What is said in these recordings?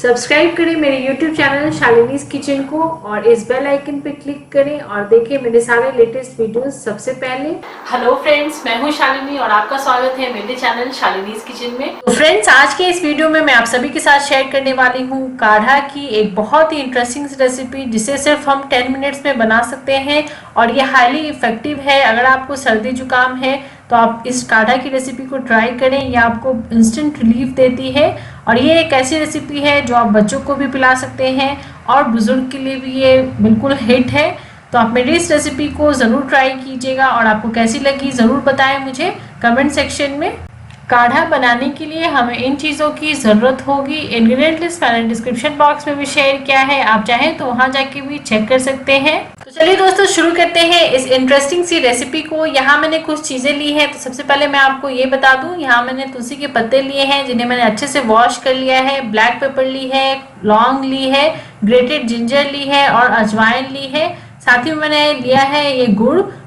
Subscribe करें मेरे YouTube channel Shalini's kitchen को और इस बेल आइकन पे क्लिक करें और देखें मेरे सारे लेटेस्ट वीडियोस सबसे पहले। हेलो फ्रेंड्स, मैं हूं शालिनी और आपका स्वागत है मेरे चैनल शालिनीज किचन में। तो फ्रेंड्स, आज के इस वीडियो में मैं आप सभी के साथ शेयर करने वाली हूं काढ़ा की एक बहुत ही इंटरेस्टिंग रेसिपी जिसे सिर्फ हम 10 मिनट्स में बना सकते हैं और ये हाईली इफेक्टिव है। अगर आपको सर्दी जुकाम है तो आप इस काढ़ा की रेसिपी को ट्राई करें, ये आपको इंस्टेंट रिलीफ देती है और ये एक ऐसी रेसिपी है जो आप बच्चों को भी पिला सकते हैं और बुजुर्ग के लिए भी ये बिल्कुल हिट है। तो आप मेरी इस रेसिपी को ज़रूर ट्राई कीजिएगा और आपको कैसी लगी ज़रूर बताएं मुझे कमेंट सेक्शन में। काढ़ा बनाने के लिए हमें इन चीज़ों की ज़रूरत होगी। इंग्रेडिएंट लिस्ट मैंने डिस्क्रिप्शन बॉक्स में भी शेयर किया है, आप चाहें तो वहां जाके भी चेक कर सकते हैं। तो चलिए दोस्तों, शुरू करते हैं इस इंटरेस्टिंग सी रेसिपी को। यहाँ मैंने कुछ चीज़ें ली हैं। तो सबसे पहले मैं आपको ये बता दूं, यहाँ मैंने तुलसी के पत्ते लिए हैं जिन्हें मैंने अच्छे से वॉश कर लिया है। ब्लैक पेपर ली है, लौंग ली है, ग्रेटेड जिंजर ली है और अजवाइन ली है। साथ ही मैंने लिया है ये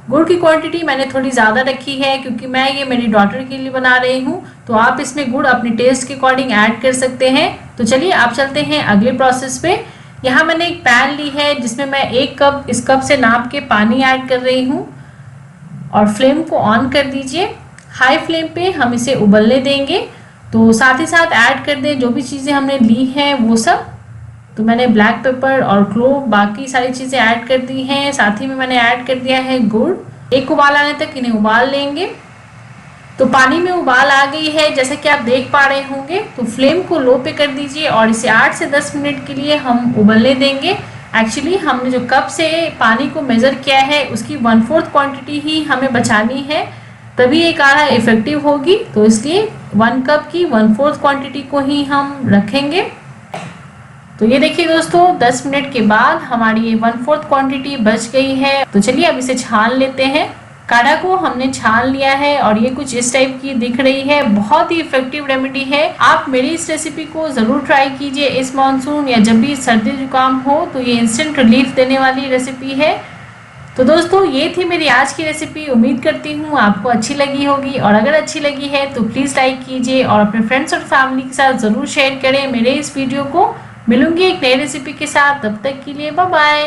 गुड़ की क्वांटिटी मैंने थोड़ी ज़्यादा रखी है क्योंकि मैं ये मेरी डॉटर के लिए बना रही हूँ। तो आप इसमें गुड़ अपने टेस्ट के अकॉर्डिंग ऐड कर सकते हैं। तो चलिए आप चलते हैं अगले प्रोसेस पे। यहाँ मैंने एक पैन ली है जिसमें मैं 1 कप इस कप से नाप के पानी ऐड कर रही हूँ और फ्लेम को ऑन कर दीजिए। हाई फ्लेम पे हम इसे उबलने देंगे। तो साथ ही साथ ऐड कर दें जो भी चीज़ें हमने ली हैं वो सब। तो मैंने ब्लैक पेपर और क्लोव बाकी सारी चीज़ें ऐड कर दी हैं। साथ ही में मैंने ऐड कर दिया है गुड़। एक उबाल आने तक इन्हें उबाल लेंगे। तो पानी में उबाल आ गई है जैसे कि आप देख पा रहे होंगे। तो फ्लेम को लो पे कर दीजिए और इसे 8 से 10 मिनट के लिए हम उबलने देंगे। एक्चुअली हमने जो कप से पानी को मेज़र किया है उसकी 1/4 क्वांटिटी ही हमें बचानी है, तभी ये काढ़ा इफेक्टिव होगी। तो इसलिए 1 कप की 1/4 क्वांटिटी को ही हम रखेंगे। तो ये देखिए दोस्तों, 10 मिनट के बाद हमारी ये 1/4 क्वांटिटी बच गई है। तो चलिए अब इसे छान लेते हैं। काढ़ा को हमने छान लिया है और ये कुछ इस टाइप की दिख रही है। बहुत ही इफेक्टिव रेमेडी है। आप मेरी इस रेसिपी को ज़रूर ट्राई कीजिए इस मानसून या जब भी सर्दी जुकाम हो, तो ये इंस्टेंट रिलीफ देने वाली रेसिपी है। तो दोस्तों, ये थी मेरी आज की रेसिपी। उम्मीद करती हूँ आपको अच्छी लगी होगी और अगर अच्छी लगी है तो प्लीज़ लाइक कीजिए और अपने फ्रेंड्स और फैमिली के साथ ज़रूर शेयर करें मेरे इस वीडियो को। मिलूंगी एक नई रेसिपी के साथ, तब तक के लिए बाय बाय।